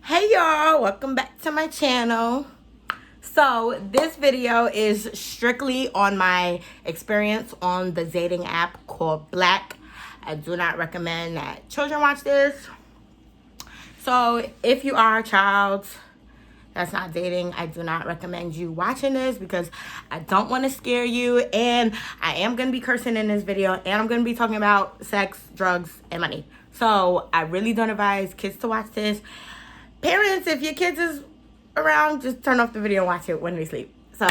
Hey y'all, welcome back to my channel. So this video is strictly on my experience on the dating app called Black. I do not recommend that children watch this. So if you are a child that's not dating, I do not recommend you watching this because I don't want to scare you, and I am going to be cursing in this video, and I'm going to be talking about sex, drugs, and money. So I really don't advise kids to watch this. Parents, if your kids is around, just turn off the video and watch it when they sleep. So,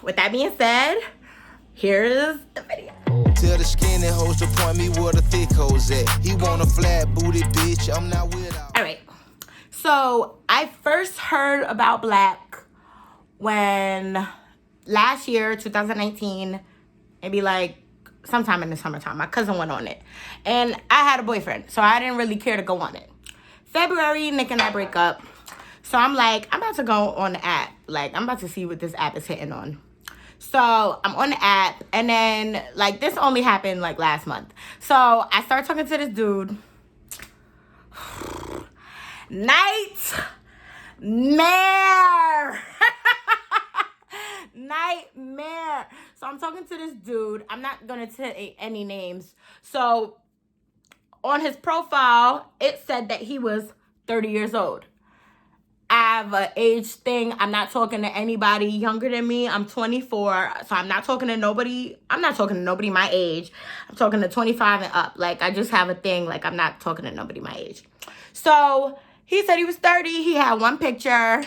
with that being said, here's the video. Tell the skinny hoes to point me where the thick hoes at. He want a flat booty bitch, I'm not with her. All right. So, I first heard about Black when last year, 2019, maybe like sometime in the summertime, my cousin went on it. And I had a boyfriend, so I didn't really care to go on it. February, Nick and I break up. So I'm like, I'm about to go on the app. Like, I'm about to see what this app is hitting on. So I'm on the app, and then, like, this only happened, like, last month. So I start talking to this dude. Nightmare. Nightmare. So I'm talking to this dude. I'm not going to say any names. So on his profile, it said that he was 30 years old. I have an age thing. I'm not talking to anybody younger than me. I'm 24, so I'm not talking to nobody. I'm not talking to nobody my age. I'm talking to 25 and up. Like, I just have a thing. Like, I'm not talking to nobody my age. So he said he was 30. He had one picture.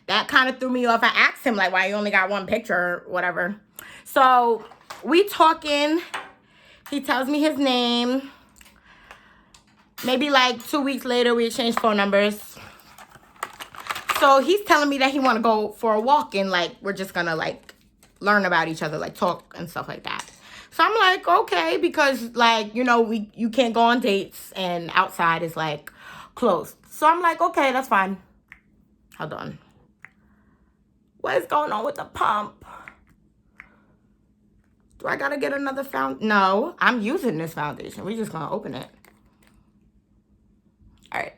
That kind of threw me off. I asked him, like, why you only got one picture or whatever. So we talking. He tells me his name. Maybe like 2 weeks later, we exchanged phone numbers. So he's telling me that he want to go for a walk, and like, we're just going to like learn about each other, like talk and stuff like that. So I'm like, okay, because like, you know, you can't go on dates and outside is like closed. So I'm like, okay, that's fine. Hold on. What is going on with the pump? Do I got to get another foundation? No, I'm using this foundation. We're just going to open it. All right.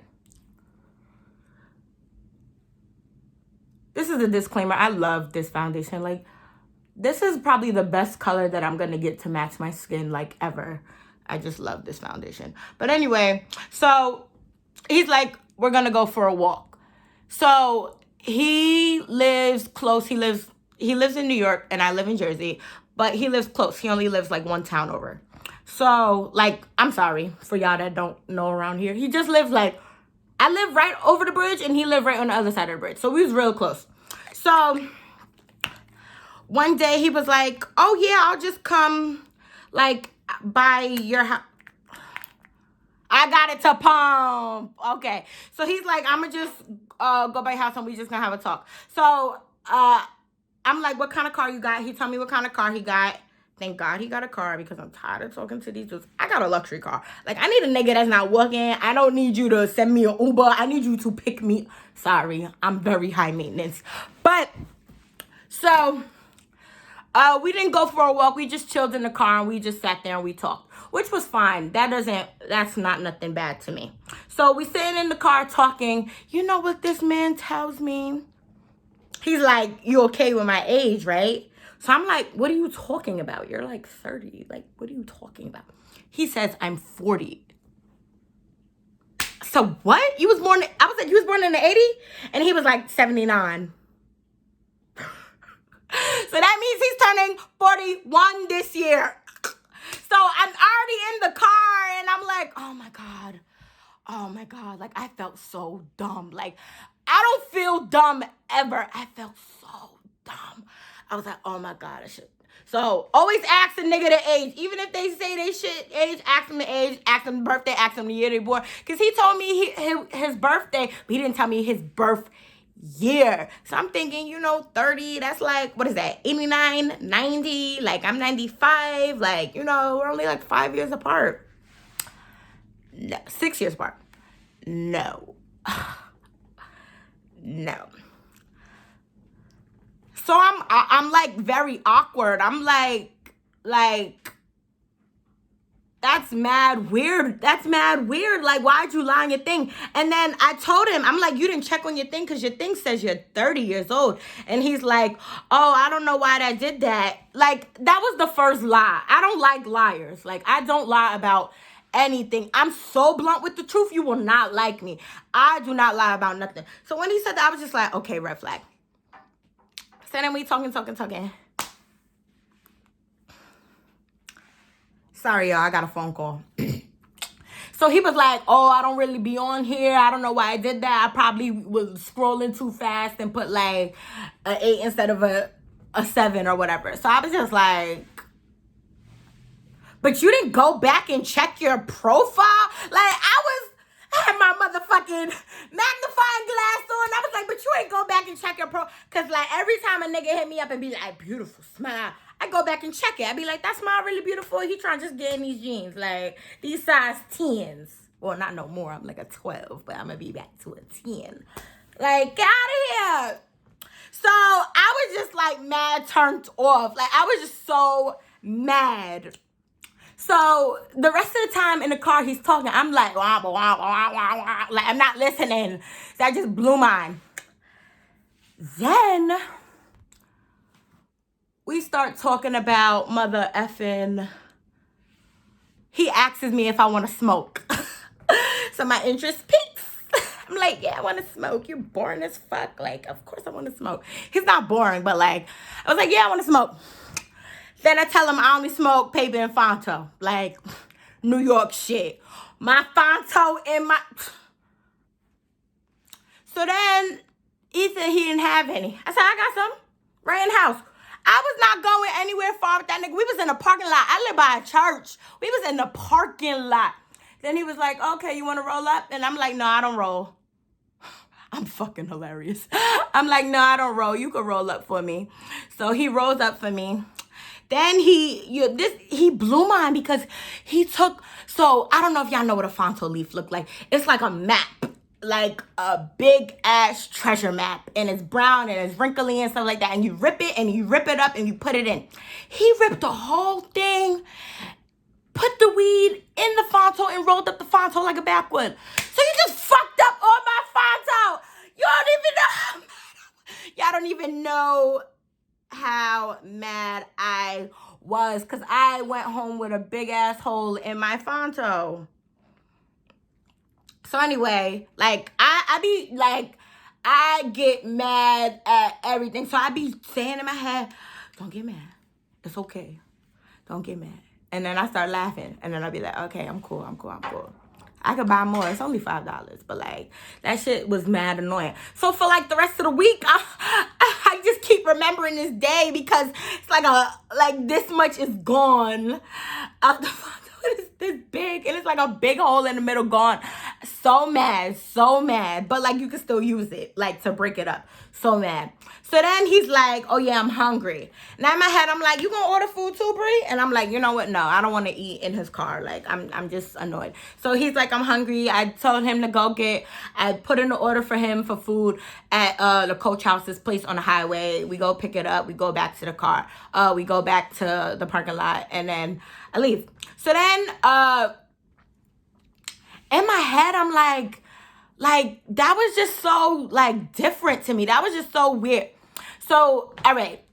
This is a disclaimer. I love this foundation. Like, this is probably the best color that I'm going to get to match my skin, like, ever. I just love this foundation. But anyway, so he's like, we're going to go for a walk. So he lives close. He lives in New York, and I live in Jersey. But he lives close. He only lives like one town over. So, like, I'm sorry for y'all that don't know around here. He just lives like, I live right over the bridge, and he lived right on the other side of the bridge. So we was real close. So one day he was like, oh yeah, I'll just come like by your house. I got it to pump. Okay. So he's like, I'm going to just go by your house, and we just going to have a talk. So I'm like, what kind of car you got? He told me what kind of car he got. Thank God he got a car, because I'm tired of talking to these dudes. I got a luxury car. Like, I need a nigga that's not working. I don't need you to send me an Uber. I need you to pick me. Sorry, I'm very high maintenance. But, so, we didn't go for a walk. We just chilled in the car, and we just sat there and we talked, which was fine. That's not nothing bad to me. So, we sitting in the car talking. You know what this man tells me? He's like, you okay with my age, right? So I'm like, what are you talking about? You're like 30. Like, what are you talking about? He says, I'm 40. So what? You was born, I was like, you was born in the 80s? And he was like 79. So that means he's turning 41 this year. So I'm already in the car, and I'm like, oh my God. Oh my God. Like, I felt so dumb. Like, I don't feel dumb ever. I felt so dumb. I was like, oh my God, I should. So always ask the nigga the age. Even if they say they shit age, ask them the age, ask them the birthday, ask them the year they born. Because he told me his birthday, but he didn't tell me his birth year. So I'm thinking, you know, 30, that's like, what is that, 89, 90? Like, I'm 95. Like, you know, we're only like 5 years apart. No, 6 years apart. No. No. So I'm like very awkward. I'm like, That's mad weird. That's mad weird. Like, why'd you lie on your thing? And then I told him, I'm like, you didn't check on your thing because your thing says you're 30 years old. And he's like, oh, I don't know why I did that. Like, that was the first lie. I don't like liars. Like, I don't lie about anything. I'm so blunt with the truth, you will not like me. I do not lie about nothing. So when he said that, I was just like, okay, red flag. So then we talking. Sorry, y'all, I got a phone call. So he was like, oh, I don't really be on here. I don't know why I did that. I probably was scrolling too fast and put like an 8 instead of a 7 or whatever. So I was just like, but you didn't go back and check your profile? Like, I had my motherfucking magnifying glass on. I was like, but you ain't go back and check your profile. Because, like, every time a nigga hit me up and be like, beautiful smile, I go back and check it. I be like, that smile really beautiful. He trying to just get in these jeans. Like, these size 10s. Well, not no more. I'm like a 12, but I'm going to be back to a 10. Like, get out of here. So, I was just, like, mad turned off. Like, I was just so mad. So the rest of the time in the car, he's talking. I'm like, wah, wah, wah, wah, wah. Like, I'm not listening. So I just blew mine. Then we start talking about mother effing. He asks me if I want to smoke. So my interest peaks. I'm like, yeah, I want to smoke. You're boring as fuck. Like, of course I want to smoke. He's not boring, but like, I was like, yeah, I want to smoke. Then I tell him I only smoke paper and Fonto. Like, New York shit. My Fonto in my... So then, he said he didn't have any. I said, I got some. Right in the house. I was not going anywhere far with that nigga. We was in a parking lot. I live by a church. We was in the parking lot. Then he was like, okay, you want to roll up? And I'm like, no, I don't roll. I'm fucking hilarious. I'm like, no, I don't roll. You can roll up for me. So he rolls up for me. Then he blew mine because he took, so I don't know if y'all know what a Fonto leaf look like. It's like a map, like a big ass treasure map, and it's brown and it's wrinkly and stuff like that. And you rip it and you rip it up and you put it in. He ripped the whole thing, put the weed in the Fonto and rolled up the Fonto like a backwood. So you just fucked up all my Fonto. Y'all don't even know how mad I was, because I went home with a big ass hole in my Fonto. So anyway, like, I be like, I get mad at everything. So I be saying in my head, don't get mad. It's okay. Don't get mad. And then I start laughing. And then I'll be like, okay, I'm cool. I could buy more. It's only $5. But, like, that shit was mad annoying. So, for, like, the rest of the week, I just keep remembering this day because it's like this much is gone. It's this big. And it's like a big hole in the middle gone. So mad. But, like, you can still use it, like, to break it up. So mad. So then he's like, oh, yeah, I'm hungry. Now in my head, I'm like, you gonna order food too, Brie? And I'm like, you know what? No, I don't want to eat in his car. Like, I'm just annoyed. So he's like, I'm hungry. I told him to I put in the order for him for food at the Coach House's place on the highway. We go pick it up. We go back to the car. We go back to the parking lot. And then I leave. So then in my head, I'm like, that was just so, like, different to me. That was just so weird. So, all right.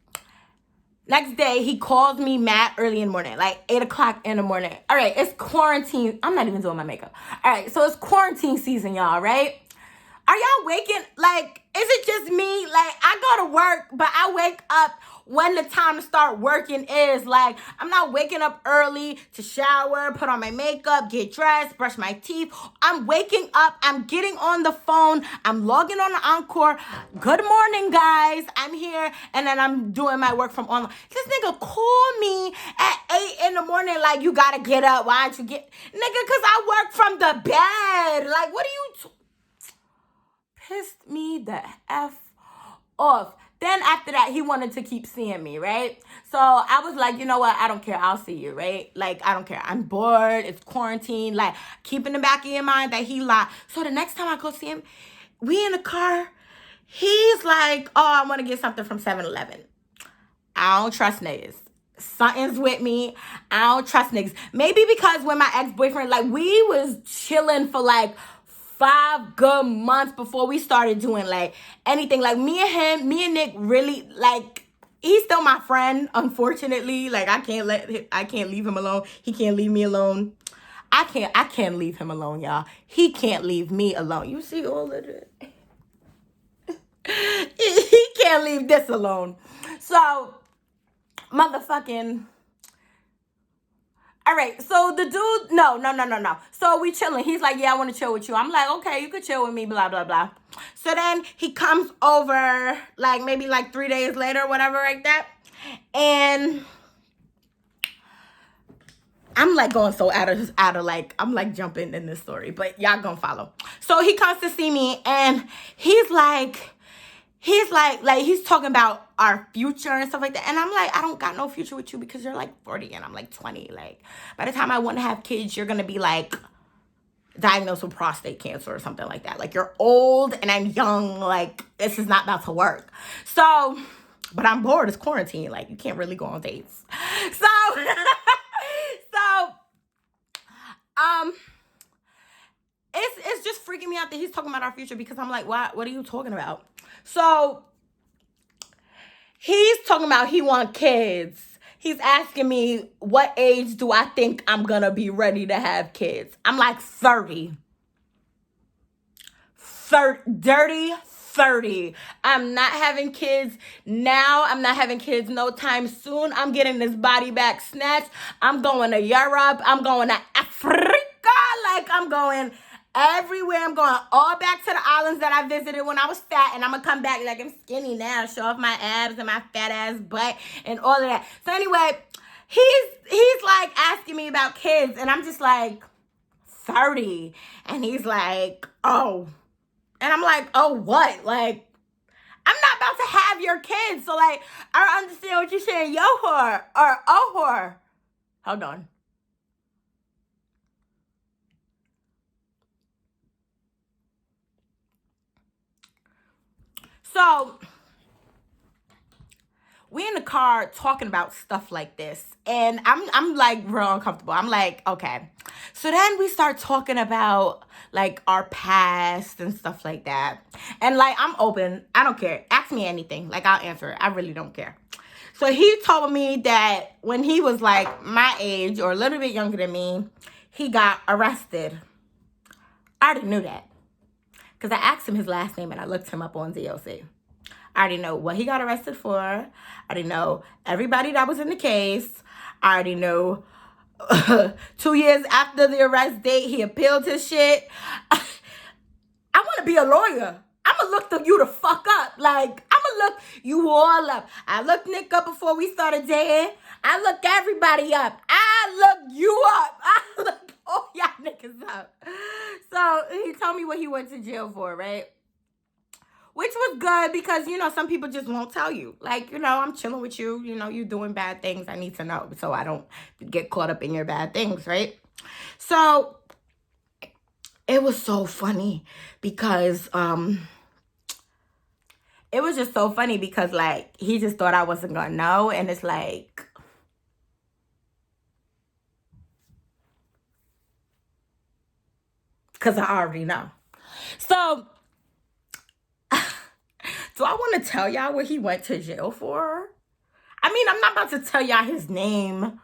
Next day, he calls me mad early in the morning, like 8 o'clock in the morning. All right, it's quarantine. I'm not even doing my makeup. All right, so it's quarantine season, y'all, right? Are y'all waking, like, is it just me? Like, I go to work, but I wake up when the time to start working is. Like, I'm not waking up early to shower, put on my makeup, get dressed, brush my teeth. I'm waking up, I'm getting on the phone, I'm logging on the Encore. Good morning, guys. I'm here, and then I'm doing my work from online. This nigga called me at 8 in the morning like, you gotta get up. Why don't you get... Nigga, because I work from the bed. Like, what are you... Pissed me the F off. Then after that, he wanted to keep seeing me, right? So I was like, you know what? I don't care. I'll see you, right? Like, I don't care. I'm bored. It's quarantine. Like, keep in the back of your mind that he lied. So the next time I go see him, we in the car. He's like, oh, I want to get something from 7-Eleven. I don't trust niggas. something's with me. I don't trust niggas. Maybe because when my ex-boyfriend, like, we was chilling for like 5 good months before we started doing like anything. Like, me and Nick really, like, he's still my friend, unfortunately. Like, I can't leave him alone. He can't leave me alone. I can't leave him alone, y'all. He can't leave me alone. You see all of it? He can't leave this alone. So, motherfucking... All right, so the dude, no. So we chilling. He's like, yeah, I want to chill with you. I'm like, okay, you could chill with me, blah, blah, blah. So then he comes over, like, maybe like 3 days later, whatever, like that. And I'm like going so out of like, I'm like jumping in this story, but y'all gonna follow. So he comes to see me and he's talking about our future and stuff like that. And I'm like, I don't got no future with you because you're like 40 and I'm like 20. Like, by the time I want to have kids, you're going to be like diagnosed with prostate cancer or something like that. Like, you're old and I'm young. Like, this is not about to work. So, but I'm bored. It's quarantine. Like, you can't really go on dates. So, it's just freaking me out that he's talking about our future because I'm like, what are you talking about? So he's talking about he want kids. He's asking me, what age do I think I'm going to be ready to have kids? I'm like 30. Dirty 30. I'm not having kids now. I'm not having kids no time soon. I'm getting this body back snatched. I'm going to Europe. I'm going to Africa. Like, I'm going everywhere. I'm going all back to the islands that I visited when I was fat, and I'm gonna come back like I'm skinny now, show off my abs and my fat ass butt and all of that. So anyway, he's like asking me about kids, and I'm just like 30, and he's like, oh, and I'm like, oh, what? Like, I'm not about to have your kids, so like, I don't understand what you're saying, yo whore or oh whore. Hold on. So, we in the car talking about stuff like this, and I'm like real uncomfortable. I'm like, okay. So then we start talking about like our past and stuff like that. And like, I'm open. I don't care. Ask me anything. Like, I'll answer it. I really don't care. So he told me that when he was like my age or a little bit younger than me, he got arrested. I already knew that because I asked him his last name and I looked him up on DLC. I already know what he got arrested for. I already know everybody that was in the case. I already know 2 years after the arrest date, he appealed his shit. I want to be a lawyer. I'm going to look you the fuck up. Like, I'm going to look you all up. I looked Nick up before we started dating. I looked everybody up. I looked you up. I looked all y'all niggas up. So he told me what he went to jail for, right? Which was good because, you know, some people just won't tell you. Like, you know, I'm chilling with you. You know, you're doing bad things. I need to know so I don't get caught up in your bad things, right? So it was so funny because it was just so funny because, like, he just thought I wasn't going to know. And it's like, because I already know. So... do I want to tell y'all what he went to jail for? I mean, I'm not about to tell y'all his name.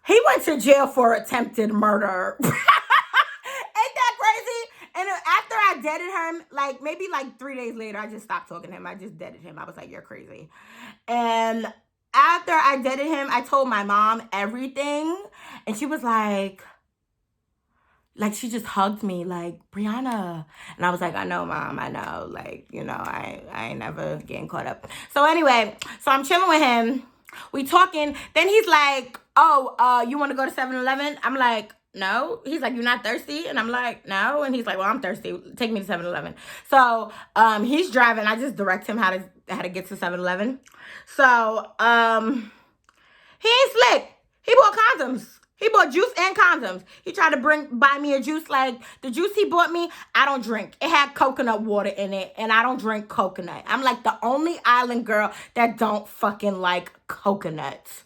He went to jail for attempted murder. Ain't that crazy? And after I deaded him, like maybe like 3 days later, I just stopped talking to him. I just deaded him. I was like, you're crazy. And after I deaded him, I told my mom everything. And she was like, she just hugged me, like, Brianna. And I was like, I know, Mom, I know. Like, you know, I ain't never getting caught up. So anyway, so I'm chilling with him. We talking. Then he's like, oh, you want to go to 7-Eleven? I'm like, no. He's like, you're not thirsty? And I'm like, no. And he's like, well, I'm thirsty. Take me to 7-Eleven. So he's driving. I just direct him how to get to 7-Eleven. So he ain't slick. He bought condoms. He bought juice and condoms. He tried to buy me a juice. Like, the juice he bought me, I don't drink. It had coconut water in it, and I don't drink coconut. I'm like the only island girl that don't fucking like coconuts.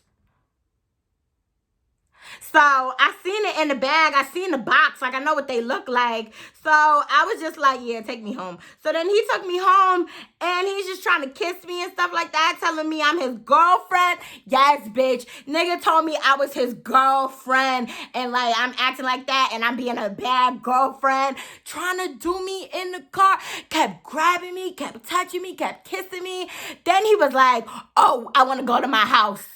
So I seen it in the bag. I seen the box. Like, I know what they look like. So I was just like, yeah, take me home. So then he took me home, and he's just trying to kiss me and stuff like that, telling me I'm his girlfriend. Yes, bitch. Nigga told me I was his girlfriend, and like I'm acting like that, and I'm being a bad girlfriend, trying to do me in the car. Kept grabbing me, kept touching me, kept kissing me. Then he was like, oh, I want to go to my house.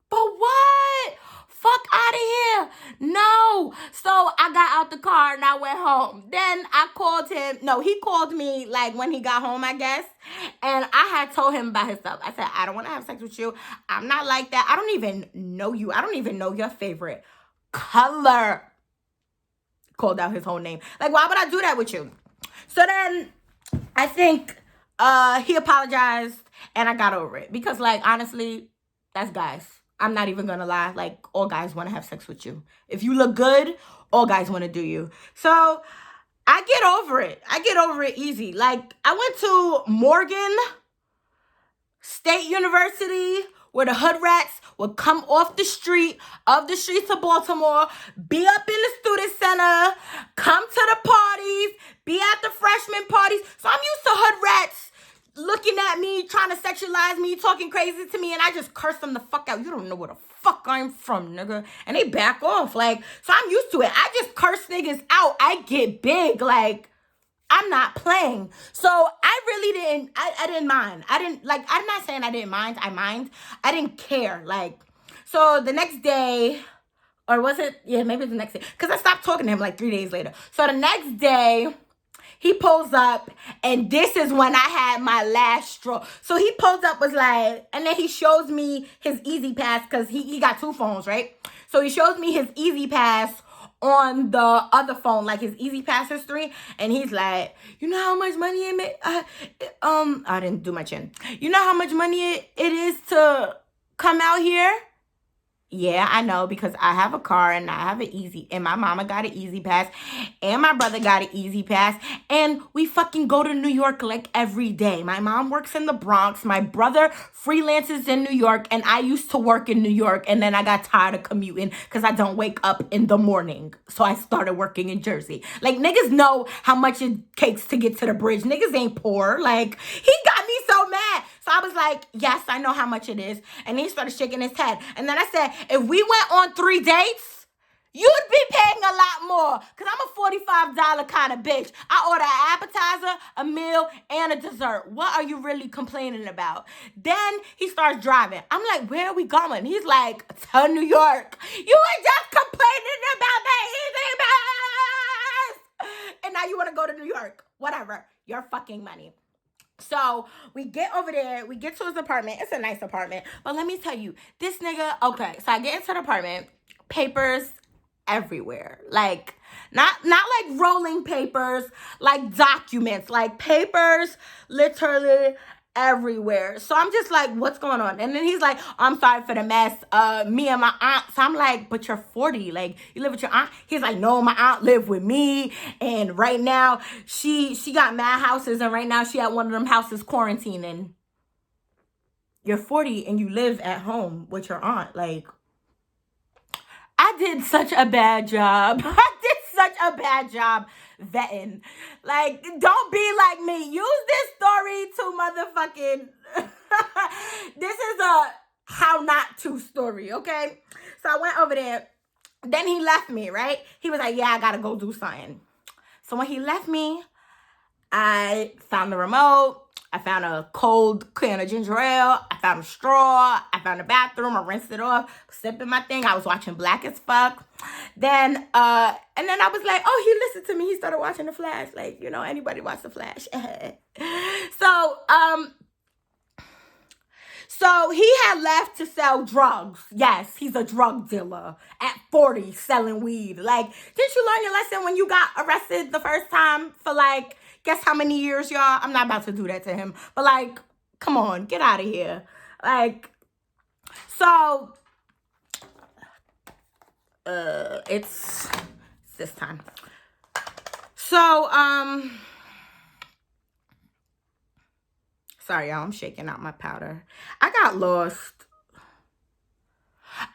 But what? Fuck out of here. No. So I got out the car and I went home. Then I called him. No, he called me like when he got home, I guess. And I had told him about his stuff. I said, I don't want to have sex with you. I'm not like that. I don't even know you. I don't even know your favorite color. Called out his whole name. Like, why would I do that with you? So then I think he apologized and I got over it. Because, like, honestly, that's guys. I'm not even gonna lie. Like, all guys want to have sex with you. If you look good, all guys want to do you. So I get over it. I get over it easy. Like, I went to Morgan State University where the hood rats would come off the streets of Baltimore, be up in the student center, come to the parties, be at the freshman parties. So I'm used to hood rats looking at me, trying to sexualize me, talking crazy to me, and I just curse them the fuck out. You don't know where the fuck I'm from, nigga. And they back off. Like, so I'm used to it. I just curse niggas out. I get big. Like, I'm not playing. So I really didn't, I didn't mind. I'm not saying I didn't mind. I didn't care. Like, so the next day, or was it? Yeah, maybe the next day. Because I stopped talking to him like 3 days later. So the next day, he pulls up, and this is when I had my last straw. So he pulls up, was like, and then he shows me his Easy Pass, because he got 2 phones, right? So he shows me his Easy Pass on the other phone, like his Easy Pass history, and he's like, you know how much money it made? I didn't do my chin. You know how much money it is to come out here? Yeah, I know, because I have a car and I have and my mama got an Easy Pass and my brother got an Easy Pass, and we fucking go to New York like every day. My mom works in the Bronx, my brother freelances in New York, and I used to work in New York, and then I got tired of commuting because I don't wake up in the morning. So I started working in Jersey. Like, niggas know how much it takes to get to the bridge. Niggas ain't poor. Like, he got me so mad. So I was like, yes, I know how much it is. And he started shaking his head. And then I said, if we went on 3 dates, you'd be paying a lot more. Because I'm a $45 kind of bitch. I order an appetizer, a meal, and a dessert. What are you really complaining about? Then he starts driving. I'm like, where are we going? He's like, to New York. You were just complaining about that Easy Pass. And now you want to go to New York. Whatever. Your fucking money. So we get over there, we get to his apartment. It's a nice apartment. But let me tell you, this nigga, okay, so I get into the apartment, papers everywhere. Like, not like rolling papers, like documents, like papers literally everywhere. So I'm just like, what's going on? And then he's like, I'm sorry for the mess. Me and my aunt. So I'm like, but you're 40. Like, you live with your aunt? He's like, no, my aunt lived with me. And right now, she got mad houses. And right now, she at one of them houses quarantining. You're 40 and you live at home with your aunt. Like, I did such a bad job. Vetting. Like, don't be like me. Use this story to motherfucking this is a how not to story, okay? So I went over there. Then he left me, right? He was like, yeah, I gotta go do something. So when he left me, I found the remote. I found a cold can of ginger ale. I found a straw. I found a bathroom. I rinsed it off, sipping my thing. I was watching Black as Fuck. Then, and then I was like, oh, he listened to me. He started watching The Flash. Like, you know, anybody watch The Flash. So he had left to sell drugs. Yes, he's a drug dealer at 40 selling weed. Like, didn't you learn your lesson when you got arrested the first time for, like, guess how many years, y'all? I'm not about to do that to him. But, like, come on, get out of here. Like, so It's this time. So, sorry, y'all, I'm shaking out my powder. I got lost.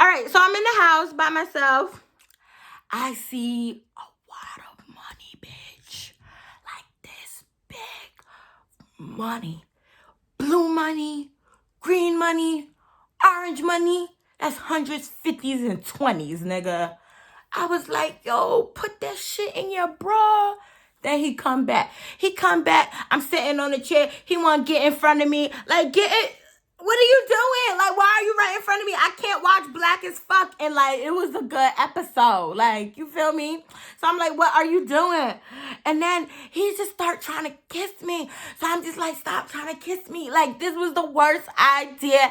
All right, so I'm in the house by myself. I see a wad of money, bitch. Like this big money. Blue money, green money, orange money. That's hundreds, 50s, and 20s, nigga. I was like, yo, put that shit in your bra. Then he come back. I'm sitting on the chair. He want to get in front of me. Like, get it. What are you doing? Like, why are you right in front of me? I can't watch Black as Fuck. And, like, it was a good episode. Like, you feel me? So I'm like, what are you doing? And then he just start trying to kiss me. So I'm just like, stop trying to kiss me. Like, this was the worst idea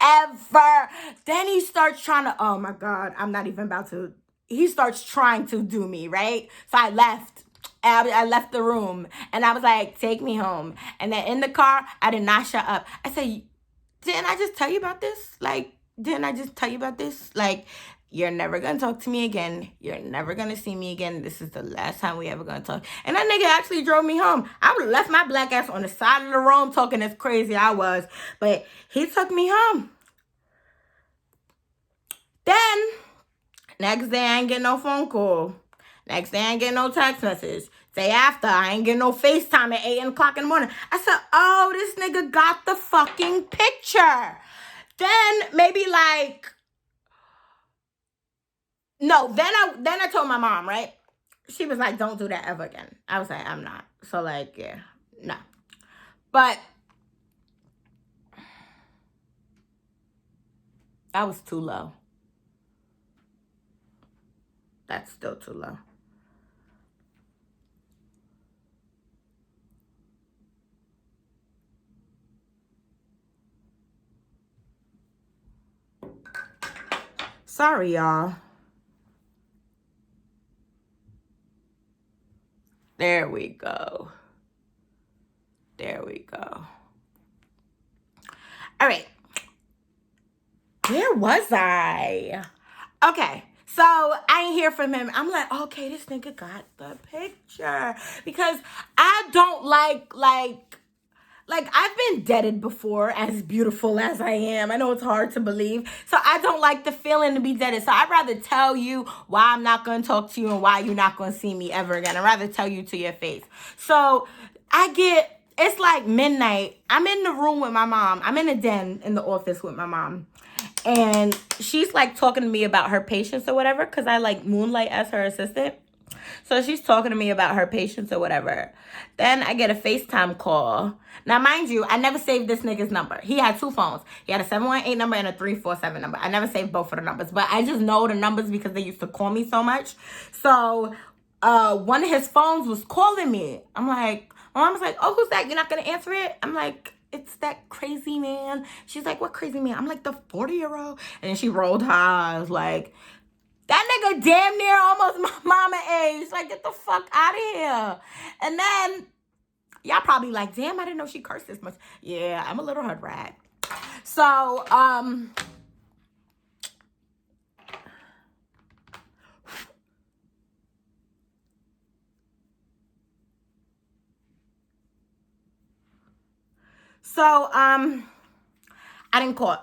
ever. Then he starts trying to, oh, my God. I'm not even about to. He starts trying to do me, right? So I left. I left the room. And I was like, take me home. And then in the car, I did not shut up. I said, didn't I just tell you about this? Like, didn't I just tell you about this? Like, you're never going to talk to me again. You're never going to see me again. This is the last time we ever going to talk. And that nigga actually drove me home. I would have left my black ass on the side of the road talking as crazy I was. But he took me home. Then, next day, I ain't getting no phone call. Next day, I ain't getting no text message. Day after, I ain't getting no FaceTime at 8 o'clock in the morning. I said, oh, this nigga got the fucking picture. Then maybe like, no, then I told my mom, right? She was like, don't do that ever again. I was like, I'm not. So like, yeah, no. But that was too low. That's still too low. Sorry, y'all. There we go. There we go. All right. Where was I? Okay. So I ain't hear from him. I'm like, okay, this nigga got the picture. Because I don't like I've been deaded before, as beautiful as I am. I know it's hard to believe. So I don't like the feeling to be deaded. So I'd rather tell you why I'm not going to talk to you and why you're not going to see me ever again. I'd rather tell you to your face. So it's like midnight. I'm in the room with my mom. I'm in a den in the office with my mom. And she's like talking to me about her patients or whatever, because I like moonlight as her assistant. So she's talking to me about her patients or whatever. Then I get a FaceTime call. Now, mind you, I never saved this nigga's number. He had two phones. He had a 718 number and a 347 number. I never saved both of the numbers, but I just know the numbers because they used to call me so much. So one of his phones was calling me. I'm like, my mom was like, oh, who's that? You're not going to answer it? I'm like, it's that crazy man. She's like, what crazy man? I'm like, the 40-year-old. And she rolled her eyes like, that nigga damn near almost my mama age. Like, get the fuck out of here. And then, y'all probably like, damn, I didn't know she cursed this much. Yeah, I'm a little hood rat. So,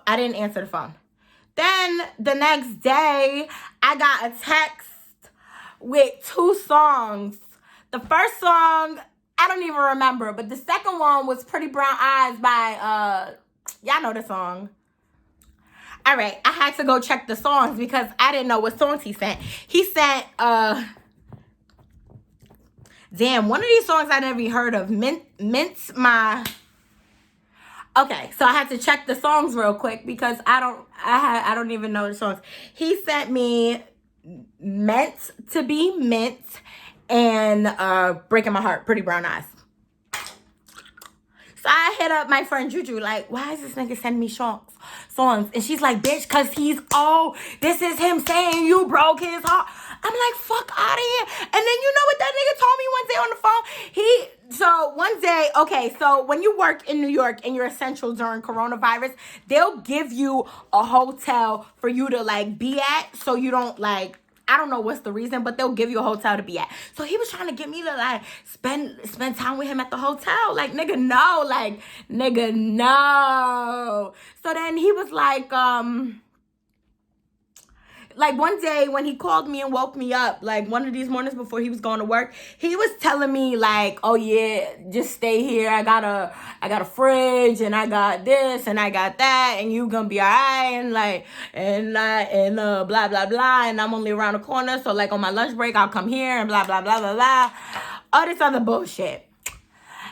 I didn't answer the phone. Then the next day, I got a text with two songs. The first song, I don't even remember, but the second one was Pretty Brown Eyes by, y'all know the song. All right, I had to go check the songs because I didn't know what songs he sent. He sent, damn, one of these songs I never even heard of, Mince My... Okay, so I had to check the songs real quick because I don't even know the songs. He sent me Meant to Be Mint and Breaking My Heart, Pretty Brown Eyes. So I hit up my friend Juju, like, why is this nigga sending me songs? And she's like, bitch, cause this is him saying you broke his heart. I'm like, fuck out of here. And then you know what that nigga told me one day on the phone? So when you work in New York and you're essential during coronavirus, they'll give you a hotel for you to like be at so you don't like I don't know what's the reason, but they'll give you a hotel to be at. So he was trying to get me to like spend time with him at the hotel. Like, nigga, no. Like, nigga, no. So then he was like one day when he called me and woke me up, like one of these mornings before he was going to work, he was telling me like, oh yeah, just stay here. I got a fridge and I got this and I got that and you gonna be all right and blah blah blah, and I'm only around the corner, so like on my lunch break I'll come here and blah blah blah blah blah, all this other bullshit.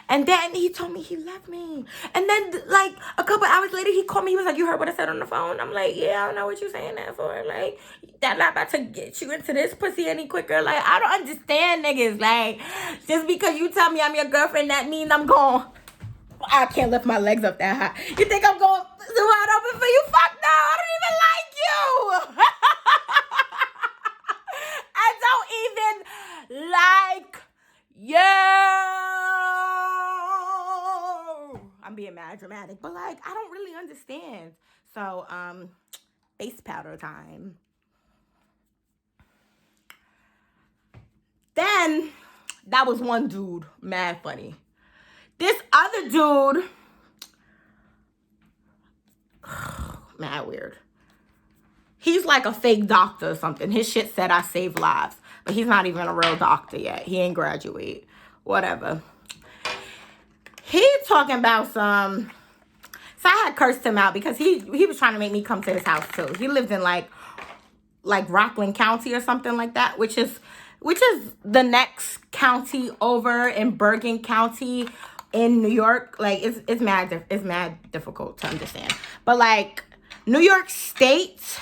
And then he told me he left me. And then, like, a couple hours later, he called me. He was like, you heard what I said on the phone? I'm like, yeah, I don't know what you're saying that for. Like, that not about to get you into this pussy any quicker. Like, I don't understand niggas. Like, just because you tell me I'm your girlfriend, that means I'm going. I can't lift my legs up that high. You think I'm going too wide open for you? Fuck no. I don't even like you. I don't even like you. I'm being mad dramatic, but like I don't really understand. So face powder time. Then that was one dude, mad funny. This other dude, mad weird. He's like a fake doctor or something. His shit said I save lives, but he's not even a real doctor yet. He ain't graduate. Whatever. He talking about some. So I had cursed him out because he was trying to make me come to his house too. He lives in like Rockland County or something like that, which is the next county over in Bergen County in New York. Like it's mad difficult to understand. But like New York State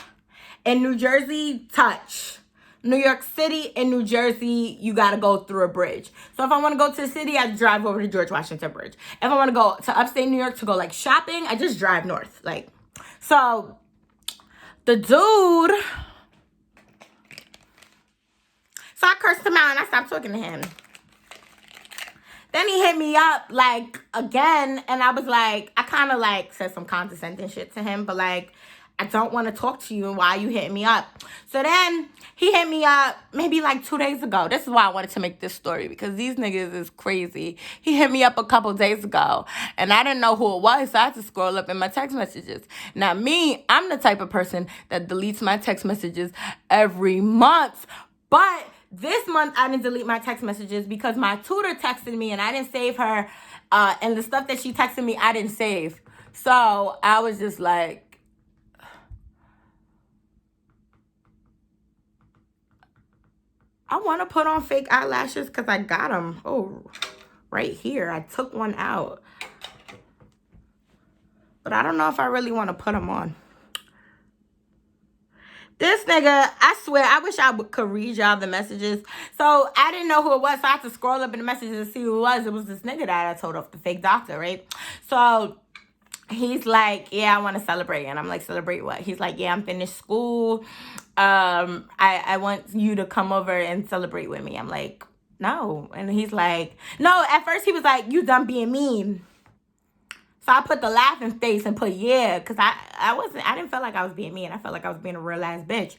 and New Jersey touch. New York City and New Jersey, you gotta go through a bridge. So if I want to go to the city, I drive over to George Washington Bridge. If I want to go to upstate New York to go like shopping, I just drive north. Like, so the dude, so I cursed him out and I stopped talking to him. Then he hit me up like again, and I was like, I kind of like said some condescending shit to him, but like, I don't want to talk to you, and why you hitting me up? So then he hit me up maybe like 2 days ago. This is why I wanted to make this story, because these niggas is crazy. He hit me up a couple days ago, and I didn't know who it was, so I had to scroll up in my text messages. Now me, I'm the type of person that deletes my text messages every month, but this month I didn't delete my text messages because my tutor texted me and I didn't save her, and the stuff that she texted me I didn't save. So I was just like, I want to put on fake eyelashes because I got them. Oh, right here. I took one out. But I don't know if I really want to put them on. This nigga, I swear, I wish I could read y'all the messages. So I didn't know who it was, so I had to scroll up in the messages to see who it was. It was this nigga that I told off, the fake doctor, right? So he's like, yeah, I want to celebrate. And I'm like, celebrate what? He's like, yeah, I'm finished school. I want you to come over and celebrate with me. I'm like, no. And he's like, no. At first he was like, you done being mean. So I put the laughing face and put yeah, because I didn't feel like I was being mean. I felt like I was being a real ass bitch.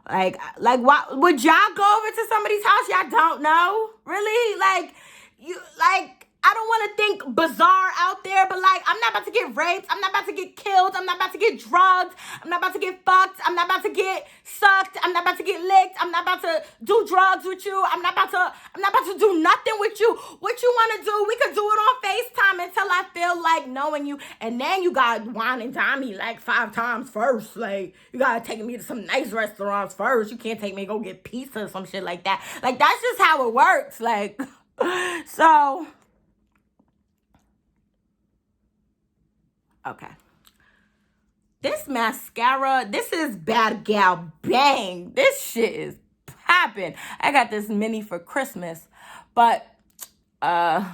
Like why would y'all go over to somebody's house y'all don't know? Really? Like, you, like, I don't want to think bizarre out there, but like, I'm not about to get raped. I'm not about to get killed. I'm not about to get drugged. I'm not about to get fucked. I'm not about to get sucked. I'm not about to get licked. I'm not about to do drugs with you. I'm not about to do nothing with you. What you want to do, we could do it on FaceTime until I feel like knowing you. And then you got to wine and dine me like 5 times first. Like, you got to take me to some nice restaurants first. You can't take me to go get pizza or some shit like that. Like, that's just how it works. Like, so... Okay. This mascara, this is Bad Gal Bang. This shit is popping. I got this mini for Christmas. But, so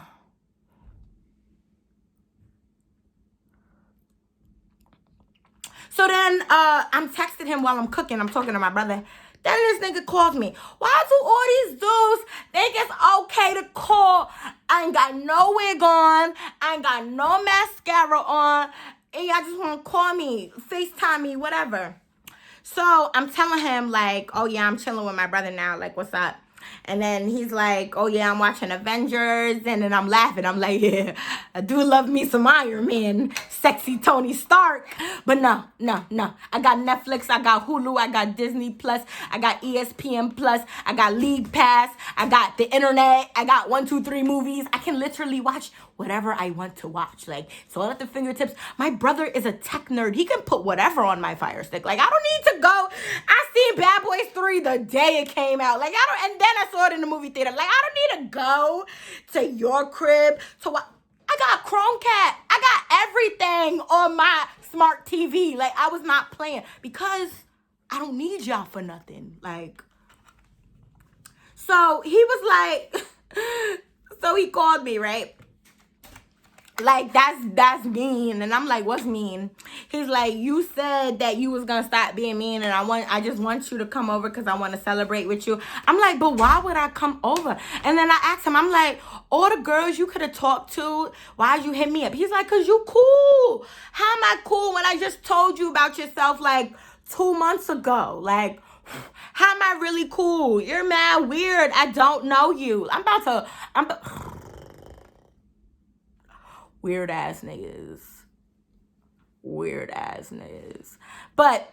then, I'm texting him while I'm cooking. I'm talking to my brother. Then this nigga calls me. Why do all these dudes think it's okay to call? I ain't got no wig on. I ain't got no mascara on. And y'all just want to call me, FaceTime me, whatever. So I'm telling him, like, oh, yeah, I'm chilling with my brother now. Like, what's up? And then he's like, oh, yeah, I'm watching Avengers. And then I'm laughing. I'm like, yeah, I do love me some Iron Man. Sexy Tony Stark. But no. I got Netflix. I got Hulu. I got Disney Plus. I got ESPN Plus. I got League Pass. I got the internet. I got 1, 2, 3 movies. I can literally watch whatever I want to watch. Like, it's all at the fingertips. My brother is a tech nerd. He can put whatever on my Fire Stick. Like, I don't need to go. I seen Bad Boys 3 the day it came out. Like, and then I saw it in the movie theater. Like, I don't need to go to your crib to watch. I got Chromecast. I got everything on my smart TV. Like, I was not playing because I don't need y'all for nothing. Like, so he was like, so he called me, right? Like, that's mean. And I'm like, what's mean? He's like, you said that you was gonna stop being mean, and I just want you to come over because I want to celebrate with you. I'm like, but why would I come over? And then I asked him, I'm like, all the girls you could have talked to, why'd you hit me up? He's like, cause you cool. How am I cool when I just told you about yourself like 2 months ago? Like, how am I really cool? You're mad weird. I don't know you. Weird ass niggas. But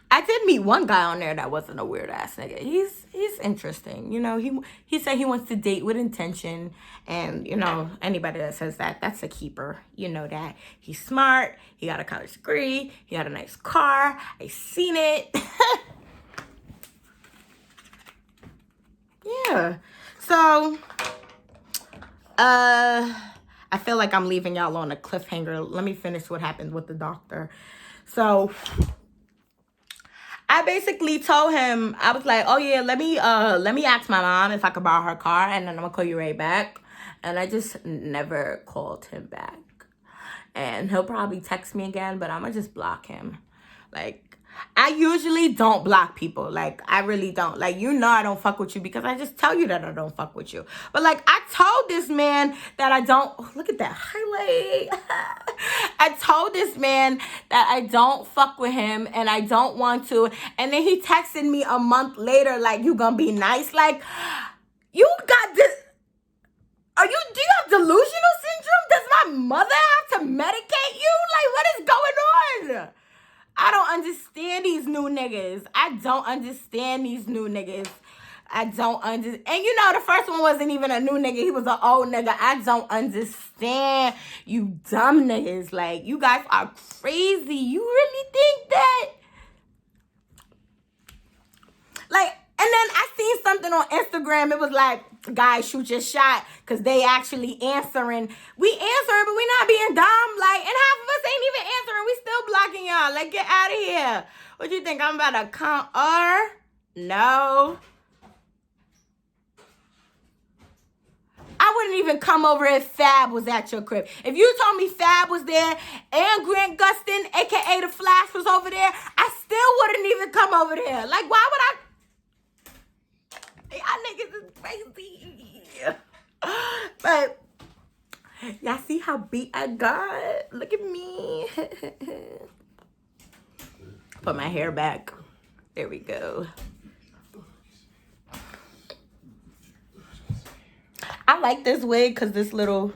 I did meet one guy on there that wasn't a weird ass nigga. He's interesting. You know, he said he wants to date with intention. And, you know, anybody that says that, that's a keeper. You know that. He's smart. He got a college degree. He got a nice car. I seen it. Yeah. So, I feel like I'm leaving y'all on a cliffhanger. Let me finish what happened with the doctor. So I basically told him, I was like, oh yeah, let me ask my mom if I could borrow her car, and then I'm gonna call you right back. And I just never called him back. And he'll probably text me again, but I'm gonna just block him. Like, I usually don't block people. Like, I really don't. Like, you know I don't fuck with you because I just tell you that I don't fuck with you. But, like, I told this man that I don't... Oh, look at that highlight. I told this man that I don't fuck with him and I don't want to. And then he texted me a month later, like, you gonna be nice? Like, you got this... Do you have delusional syndrome? Does my mother have to medicate you? Like, what is going on? I don't understand these new niggas. I don't understand. And you know, the first one wasn't even a new nigga. He was an old nigga. I don't understand you dumb niggas. Like, you guys are crazy. You really think that? Like, and then I seen something on Instagram. It was like, guys, shoot your shot because they actually answering. We answering, but we not being dumb. Like, and half of us ain't even answering. We still blocking y'all. Like, get out of here. What you think? I'm about to come or? No. I wouldn't even come over if Fab was at your crib. If you told me Fab was there and Grant Gustin, a.k.a. The Flash, was over there, I still wouldn't even come over there. Like, why would I? Y'all niggas is crazy. But y'all see how beat I got? Look at me. Put my hair back. There we go. I like this wig because this little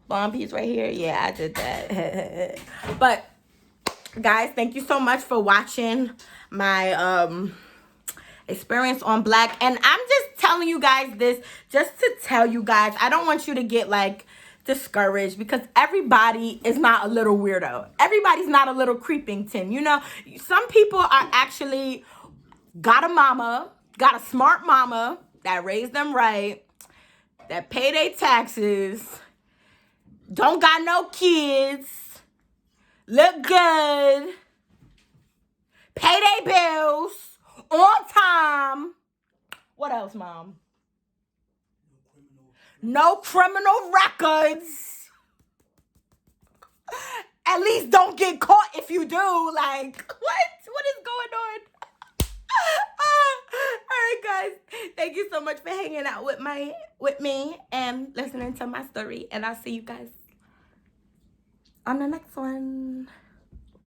blonde piece right here. Yeah, I did that. But guys, thank you so much for watching my experience on black. And I'm just telling you guys this just to tell you guys, I don't want you to get like discouraged because everybody is not a little weirdo. Everybody's not a little creepington. You know, some people are actually got a smart mama that raised them right, that pay their taxes, don't got no kids, look good, pay their bills on time. What else, Mom? No criminal records. At least don't get caught if you do. Like, what is going on? All right, guys. Thank you so much for hanging out with me and listening to my story. And I'll see you guys on the next one.